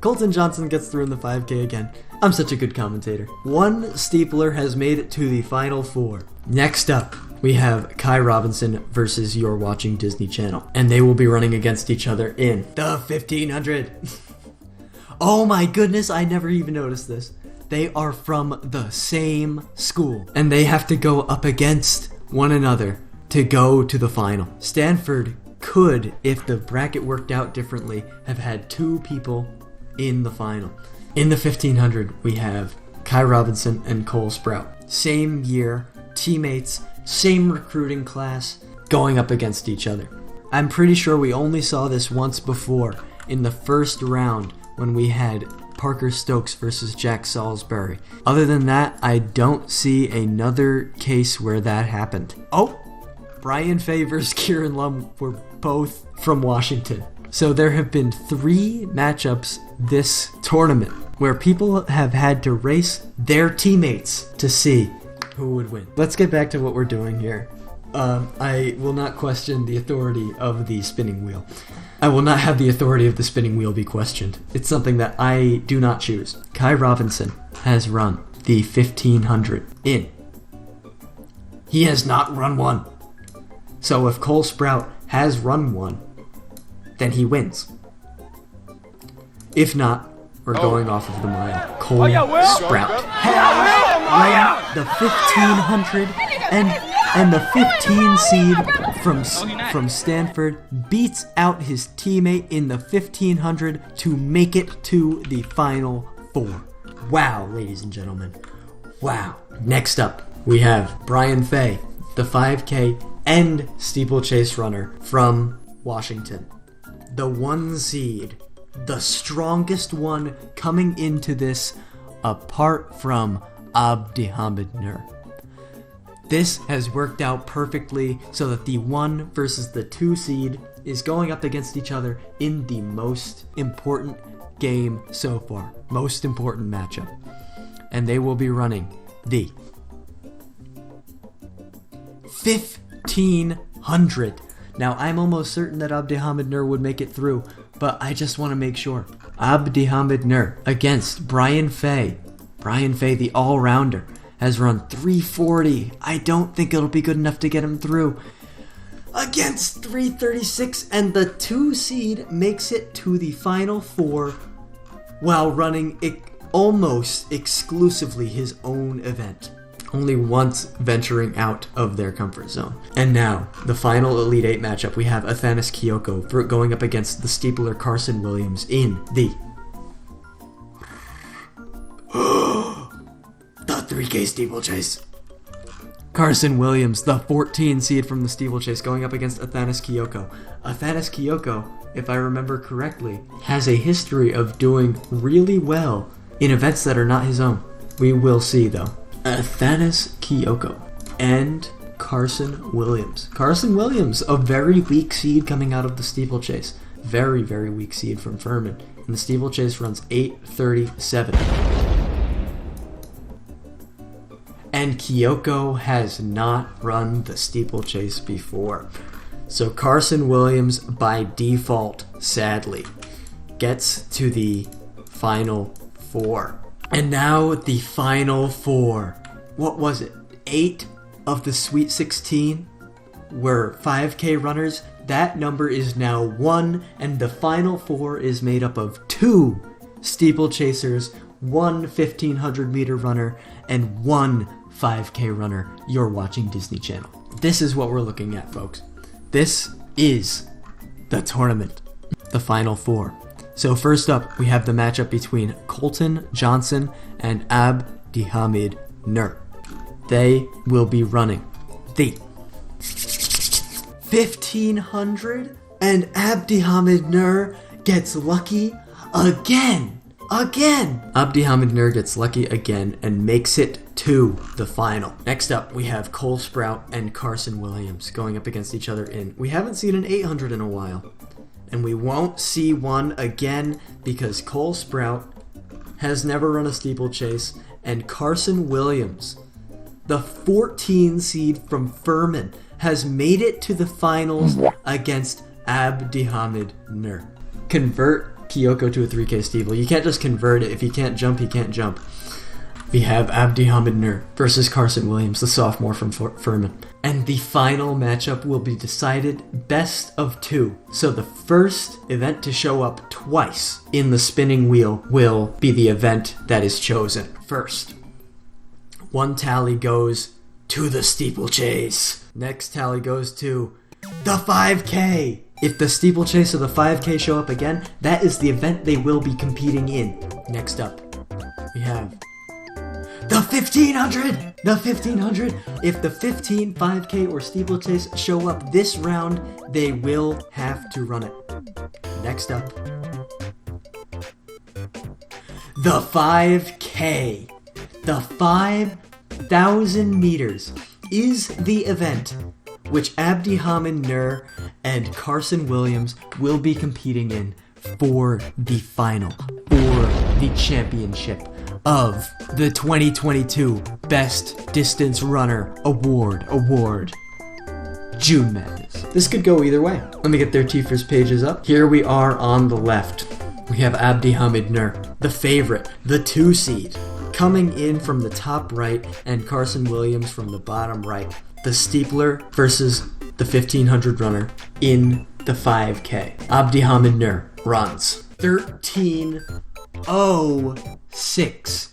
Colton Johnson gets through in the 5K again. I'm such a good commentator. One steepler has made it to the final 4. Next up, we have Kai Robinson versus You're Watching Disney Channel, and they will be running against each other in the 1500. Oh my goodness, I never even noticed this. They are from the same school, and they have to go up against one another to go to the final. Stanford could, if the bracket worked out differently, have had 2 people in the final. In the 1500, we have Kai Robinson and Cole Sprout. Same year, teammates, same recruiting class, going up against each other. I'm pretty sure we only saw this once before, in the first round, when we had Parker Stokes versus Jack Salisbury. Other than that, I don't see another case where that happened. Oh! Brian Fay versus Kieran Lum were both from Washington. So there have been 3 matchups this tournament where people have had to race their teammates to see who would win. Let's get back to what we're doing here. I will not question the authority of the spinning wheel. I will not have the authority of the spinning wheel be questioned. It's something that I do not choose. Kai Robinson has run the 1500 in. He has not run one. So if Cole Sprout has run one, then he wins. If not, we're going off of the mile. Cole Sprout ran the 1500 and the 15 seed from Stanford beats out his teammate in the 1500 to make it to the final 4. Wow, ladies and gentlemen. Wow. Next up, we have Brian Fay, the 5K and steeplechase runner from Washington. The 1 seed, the strongest one coming into this apart from Abdihamid Nur. This has worked out perfectly so that the 1 versus the 2 seed is going up against each other in the most important game so far. Most important matchup. And they will be running the 1,500. Now, I'm almost certain that Abdihamid Nur would make it through, but I just want to make sure. Abdihamid Nur against Brian Fay. Brian Fay, the all-rounder, has run 340. I don't think it'll be good enough to get him through. Against 336, and the 2 seed makes it to the Final Four while running almost exclusively his own event, only once venturing out of their comfort zone. And now, the final Elite 8 matchup, we have Athanas Kyoko going up against the steepler Carson Williams in the 3K steeplechase. Carson Williams, the 14 seed from the steeplechase, going up against Athanas Kyoko. Athanas Kyoko, if I remember correctly, has a history of doing really well in events that are not his own. We will see, though. Athanas Kyoko and Carson Williams. Carson Williams, a very weak seed coming out of the steeplechase. Very, very weak seed from Furman. And the steeplechase runs 8:37. And Kyoko has not run the steeplechase before. So Carson Williams, by default, sadly, gets to the Final Four. And now the Final Four. What was it? 8 of the Sweet 16 were 5K runners. That number is now 1, and the Final Four is made up of 2 steeplechasers, 1 1,500 meter runner, and 1 5K runner. You're watching Disney Channel. This is what we're looking at, folks. This is the tournament, the Final Four. So first up, we have the matchup between Colton Johnson and Abdihamid Nur. They will be running the 1,500, and Abdihamid Nur gets lucky again. Abdihamid Nur gets lucky again and makes it to the final. Next up, we have Cole Sprout and Carson Williams going up against each other in... We haven't seen an 800 in a while. And we won't see one again because Cole Sprout has never run a steeplechase, and Carson Williams, the 14 seed from Furman, has made it to the finals against Abdihamid Nur. Convert Kyoko to a 3K steeple. You can't just convert it. If he can't jump, he can't jump. We have Abdihamid Nur versus Carson Williams, the sophomore from Furman. And the final matchup will be decided best of 2. So the first event to show up twice in the spinning wheel will be the event that is chosen first. One tally goes to the steeplechase. Next tally goes to the 5K. If the steeplechase or the 5K show up again, that is the event they will be competing in. Next up, we have the 1,500! The 1,500! If the 15, 5K, or steeplechase show up this round, they will have to run it. Next up, the 5K. The 5,000 meters is the event which Abdihamid Nur and Carson Williams will be competing in for the final, for the championship of the 2022 Best Distance Runner Award, June Madness. This could go either way. Let me get their Tifers pages up. Here we are on the left. We have Abdihamid Nur, the favorite, the 2 seed, coming in from the top right, and Carson Williams from the bottom right. The steepler versus the 1,500 runner in the 5K. Abdihamid Nur runs 13:06.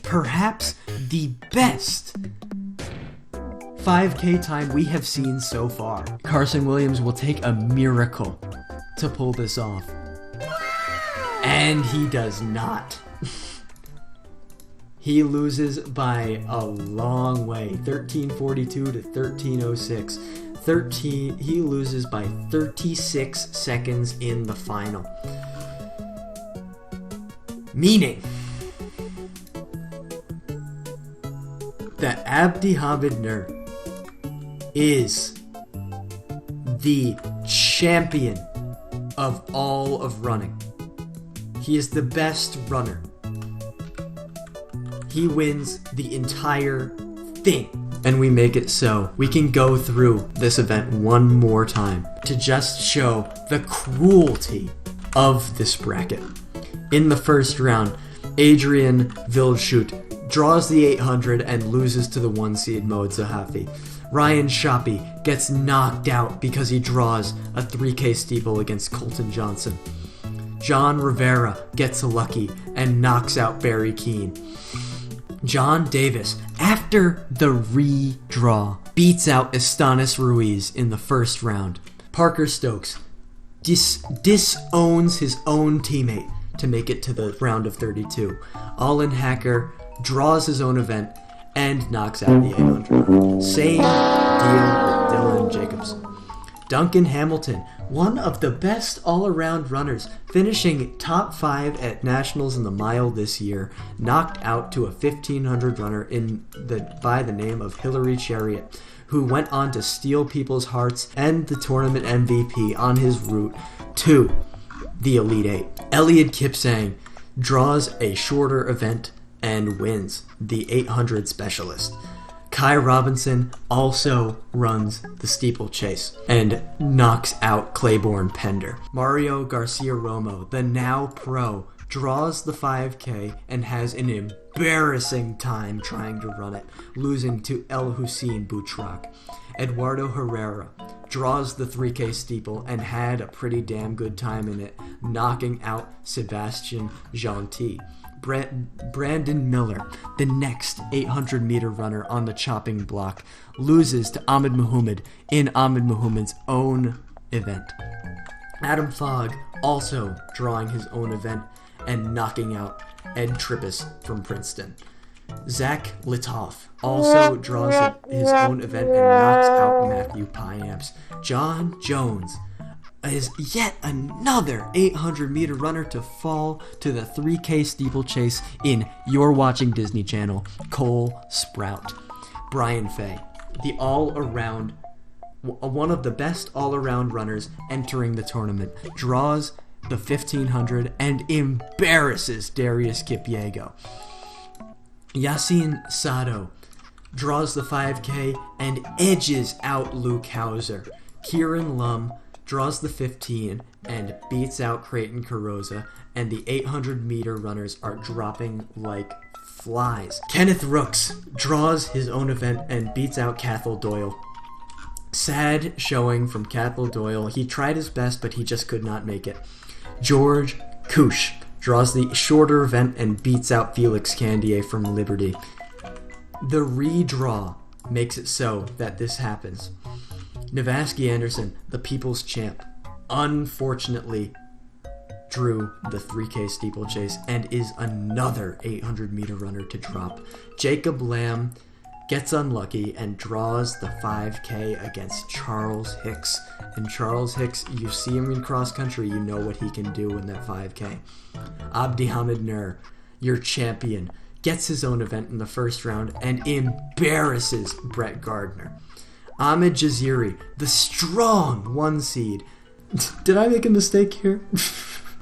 Perhaps the best 5K time we have seen so far. Carson Williams will take a miracle to pull this off. And he does not. He loses by a long way, 13:42 to 13:06. He loses by 36 seconds in the final. Meaning that Abdihamid Nur is the champion of all of running. He is the best runner. He wins the entire thing. and we make it so we can go through this event one more time to just show the cruelty of this bracket. In the first round, Adrian Wildschut draws the 800 and loses to the 1 seed Mohd Zahafi. Ryan Shoppy gets knocked out because he draws a 3K steeple against Colton Johnson. John Rivera gets lucky and knocks out Barry Keane. John Davis, after the redraw, beats out Estanis Ruiz in the first round. Parker Stokes disowns his own teammate to make it to the round of 32. Allen Hacker draws his own event and knocks out the 800. Same deal with Dylan Jacobs. Duncan Hamilton, one of the best all-around runners, finishing top 5 at Nationals in the mile this year, knocked out to a 1500 runner by the name of Hillary Chariot, who went on to steal people's hearts and the tournament MVP on his route to the Elite Eight. Elliot Kipsang draws a shorter event and wins the 800 specialist. Kai Robinson also runs the steeplechase and knocks out Claiborne Pender. Mario Garcia Romo, the now pro, draws the 5K and has an embarrassing time trying to run it, losing to El Hussein Boutrak. Eduardo Herrera draws the 3K steeple and had a pretty damn good time in it, knocking out Sebastian Gentil. Brandon Miller, the next 800-meter runner on the chopping block, loses to Ahmed Muhammad in Ahmed Muhammad's own event. Adam Fogg also drawing his own event and knocking out Ed Trippis from Princeton. Zach Litoff also draws his own event and knocks out Matthew Piamps. John Jones is yet another 800-meter runner to fall to the 3K steeplechase in You're Watching Disney Channel, Cole Sprout. Brian Fay, the one of the best all-around runners entering the tournament, draws the 1500 and embarrasses Darius Kipyego. Yassine Sado draws the 5K and edges out Luke Hauser. Kieran Lum draws the 15 and beats out Creighton Carosa, and the 800-meter runners are dropping like flies. Kenneth Rooks draws his own event and beats out Cathal Doyle. Sad showing from Cathal Doyle. He tried his best, but he just could not make it. George Kush draws the shorter event and beats out Felix Candier from Liberty. The redraw makes it so that this happens. Navasky Anderson, the people's champ, unfortunately drew the 3K steeplechase and is another 800-meter runner to drop. Jacob Lamb gets unlucky and draws the 5K against Charles Hicks. And Charles Hicks, you see him in cross country, you know what he can do in that 5K. Abdi Hamid Nur, your champion, gets his own event in the first round and embarrasses Brett Gardner. Ahmed Jaziri, the strong 1 seed. Did I make a mistake here?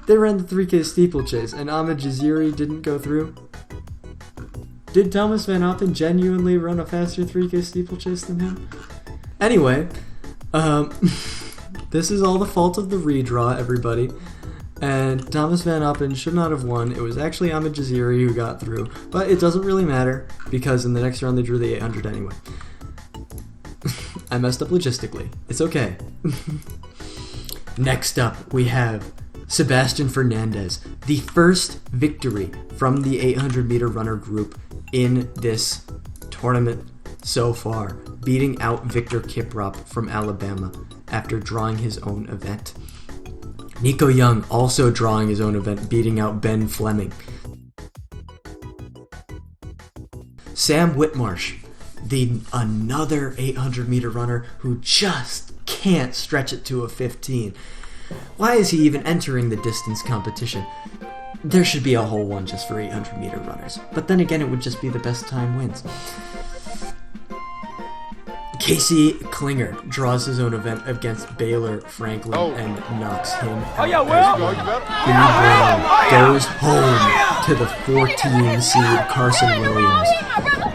They ran the 3K steeplechase and Ahmed Jaziri didn't go through. Did Thomas Van Oppen genuinely run a faster 3K steeplechase than him? Anyway, this is all the fault of the redraw, everybody. And Thomas Van Oppen should not have won. It was actually Ahmed Jaziri who got through. But it doesn't really matter, because in the next round they drew the 800 anyway. I messed up logistically. It's okay. Next up, we have Sebastian Fernandez, the first victory from the 800-meter runner group in this tournament so far, beating out Victor Kiprop from Alabama after drawing his own event. Nico Young also drawing his own event, beating out Ben Fleming. Sam Whitmarsh, another 800-meter runner who just can't stretch it to a 15. Why is he even entering the distance competition? There should be a whole one just for 800-meter runners. But then again, it would just be the best time wins. Casey Klinger draws his own event against Baylor Franklin and knocks him out. Oh yeah, Will! Billy Brown goes home to the 14 seed Carson Williams.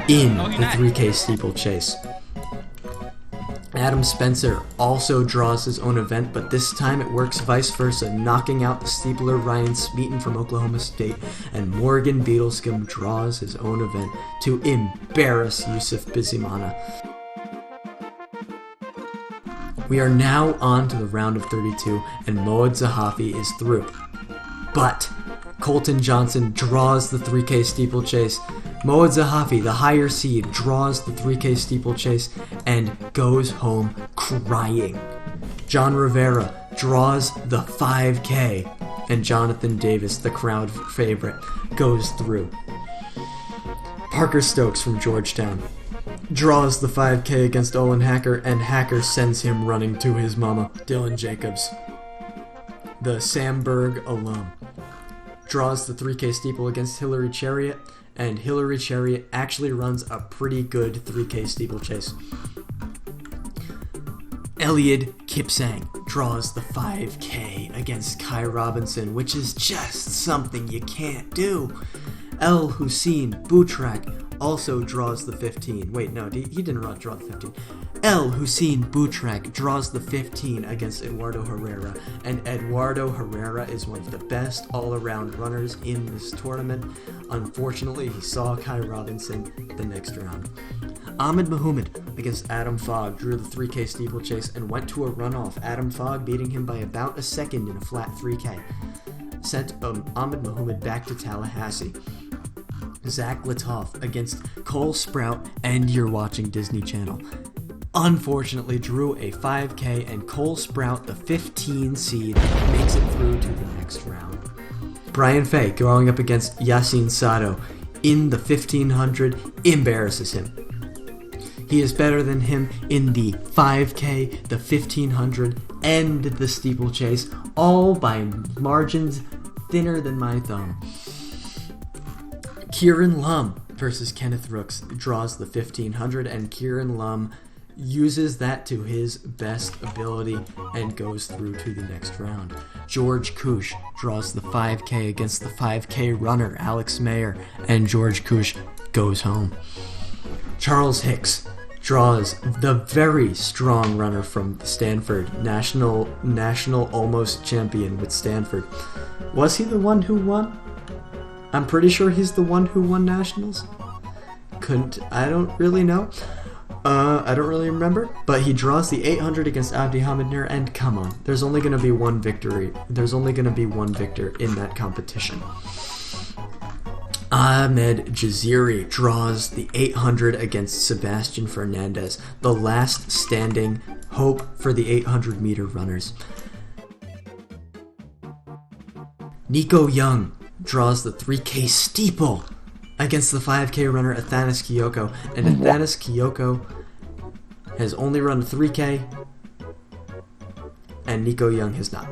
in the 3K steeplechase. Adam Spencer also draws his own event, but this time it works vice versa, knocking out the steepler Ryan Smeaton from Oklahoma State, and Morgan Beadlescomb draws his own event to embarrass Yusuf Bizimana. We are now on to the round of 32, and Moed Zahafi is through. But Colton Johnson draws the 3K steeplechase. Moed Zahafi, the higher seed, draws the 3K steeplechase and goes home crying. John Rivera draws the 5K, and Jonathan Davis, the crowd favorite, goes through. Parker Stokes from Georgetown draws the 5K against Olin Hacker, and Hacker sends him running to his mama. Dylan Jacobs, the Samberg alum, draws the 3K steeple against Hillary Chariot, and Hillary Chariot actually runs a pretty good 3K steeplechase. Eliud Kipsang draws the 5K against Kai Robinson, which is just something you can't do. El Hussein Boutrak also draws the 15. Wait, no, he didn't draw the 15. El Hussein Boutrak draws the 15 against Eduardo Herrera, and Eduardo Herrera is one of the best all-around runners in this tournament. Unfortunately, he saw Kai Robinson the next round. Ahmed Muhammad against Adam Fogg drew the 3K steeplechase and went to a runoff, Adam Fogg beating him by about a second in a flat 3K. Sent Ahmed Muhammad back to Tallahassee. Zach Latoff against Cole Sprout, and you're watching Disney Channel, unfortunately drew a 5K, and Cole Sprout, the 15 seed, makes it through to the next round. Brian Fay going up against Yasin Sato in the 1500 embarrasses him. He is better than him in the 5K, the 1500, and the steeplechase, all by margins thinner than my thumb. Kieran Lum versus Kenneth Rooks draws the 1500, and Kieran Lum uses that to his best ability and goes through to the next round. George Kush draws the 5K against the 5K runner Alex Mayer, and George Kush goes home. Charles Hicks draws the very strong runner from Stanford, national almost champion with Stanford. Was he the one who won? I'm pretty sure he's the one who won nationals. I don't really know. I don't really remember. But he draws the 800 against Abdi Hamid Nur, and come on, there's only going to be one victory. There's only going to be one victor in that competition. Ahmed Jaziri draws the 800 against Sebastian Fernandez, the last standing hope for the 800 meter runners. Nico Young draws the 3K steeple against the 5K runner Athanas Kiyoko, and Athanas Kiyoko has only run a 3K, and Nico Young has not.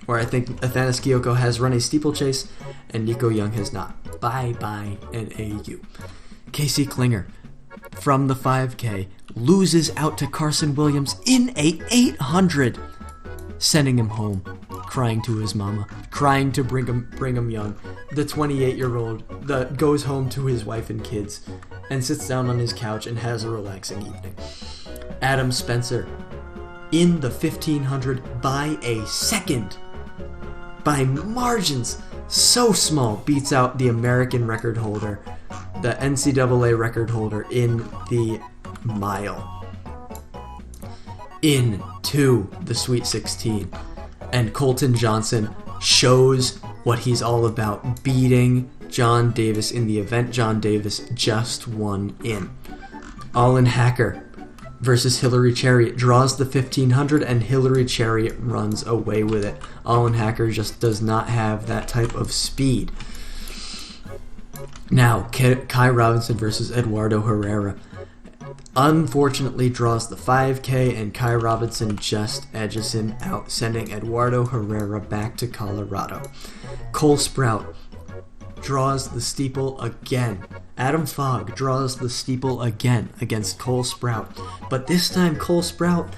Or I think Athanas Kiyoko has run a steeplechase, and Nico Young has not. Bye-bye, NAU. Casey Klinger, from the 5K, loses out to Carson Williams in a 800, sending him home, crying to his mama, crying to Brigham Young, the 28-year-old that goes home to his wife and kids and sits down on his couch and has a relaxing evening. Adam Spencer, in the 1500 by a second, by margins so small, beats out the American record holder, the NCAA record holder in the mile, into the Sweet 16. And Colton Johnson shows what he's all about, beating John Davis in the event John Davis just won in. Olin Hacker versus Hillary Chariot draws the 1500, and Hillary Chariot runs away with it. Olin Hacker just does not have that type of speed. Now, Kai Robinson versus Eduardo Herrera unfortunately draws the 5K, and Kai Robinson just edges him out, sending Eduardo Herrera back to Colorado. Cole Sprout draws the steeple again. Adam Fogg draws the steeple again against Cole Sprout, but this time Cole Sprout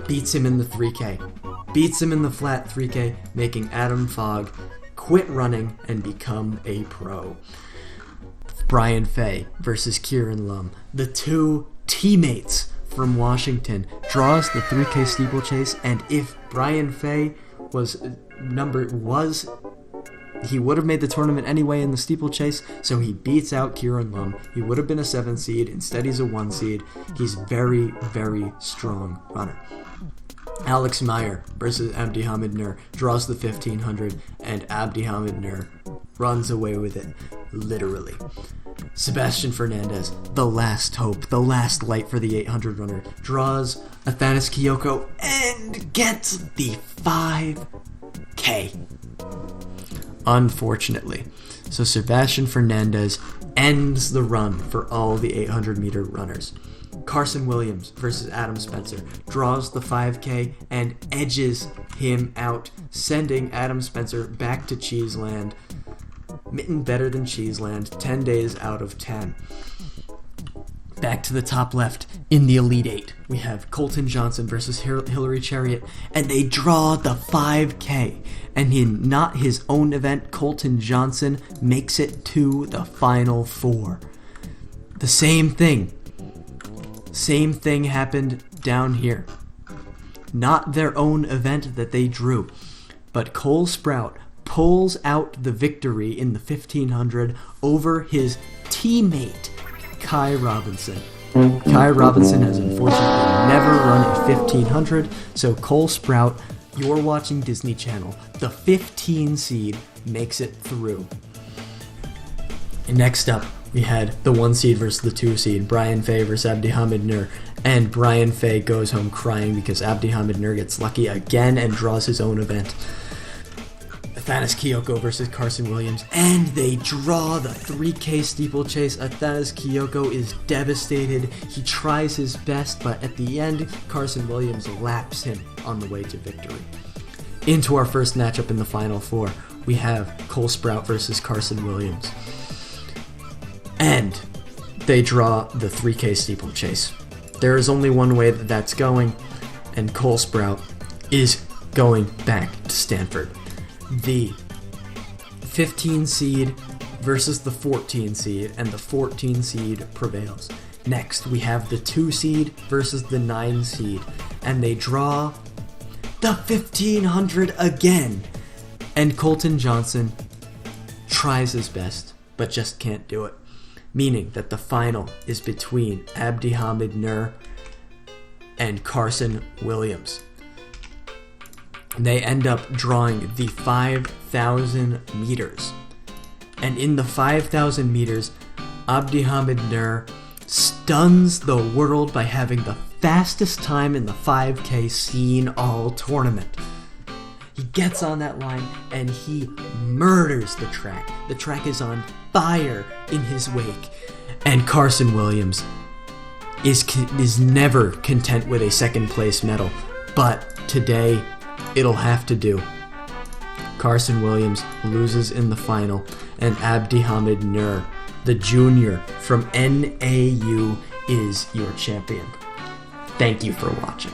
beats him in the 3K. Beats him in the flat 3K, making Adam Fogg quit running and become a pro. Brian Fay versus Kieran Lum. The two teammates from Washington draws the 3K steeplechase, and if Brian Fay he would have made the tournament anyway in the steeplechase, so he beats out Kieran Lum. He would have been a 7 seed. Instead, he's a 1 seed. He's very, very strong runner. Alex Meyer versus Abdihamid Nur draws the 1500, and Abdihamid Nur runs away with it, literally. Sebastian Fernandez, the last hope, the last light for the 800 runner, draws Athanas Kiyoko and gets the 5K. Unfortunately. So Sebastian Fernandez ends the run for all the 800-meter runners. Carson Williams versus Adam Spencer draws the 5K and edges him out, sending Adam Spencer back to Cheeseland. Mitten better than Cheeseland, 10 days out of 10. Back to the top left, in the Elite 8, we have Colton Johnson versus Hillary Chariot, and they draw the 5K. And in not his own event, Colton Johnson makes it to the Final Four. The same thing happened down here. Not their own event that they drew, but Cole Sprout pulls out the victory in the 1500 over his teammate, Kai Robinson. Kai Robinson has unfortunately never run a 1500, so Cole Sprout, you're watching Disney Channel, the 15 seed makes it through. And next up, we had the 1 seed versus the 2 seed, Brian Fay versus Abdihamid Nur, and Brian Fay goes home crying because Abdihamid Nur gets lucky again and draws his own event. Athanas Kiyoko versus Carson Williams, and they draw the 3K steeplechase. Athanas Kiyoko is devastated. He tries his best, but at the end, Carson Williams laps him on the way to victory. Into our first matchup in the Final Four, we have Cole Sprout versus Carson Williams. And they draw the 3K steeplechase. There is only one way that that's going, and Cole Sprout is going back to Stanford. The 15 seed versus the 14 seed, and the 14 seed prevails. Next, we have the 2 seed versus the 9 seed, and they draw the 1500 again. And Colton Johnson tries his best, but just can't do it. Meaning that the final is between Abdihamid Nur and Carson Williams. They end up drawing the 5,000 meters. And in the 5,000 meters, Abdihamid Nur stuns the world by having the fastest time in the 5K seen all tournament. He gets on that line and he murders the track. The track is on fire in his wake. And Carson Williams is never content with a second place medal. But today, it'll have to do. Carson Williams loses in the final, and Abdihamid Nur, the junior from NAU, is your champion. Thank you for watching.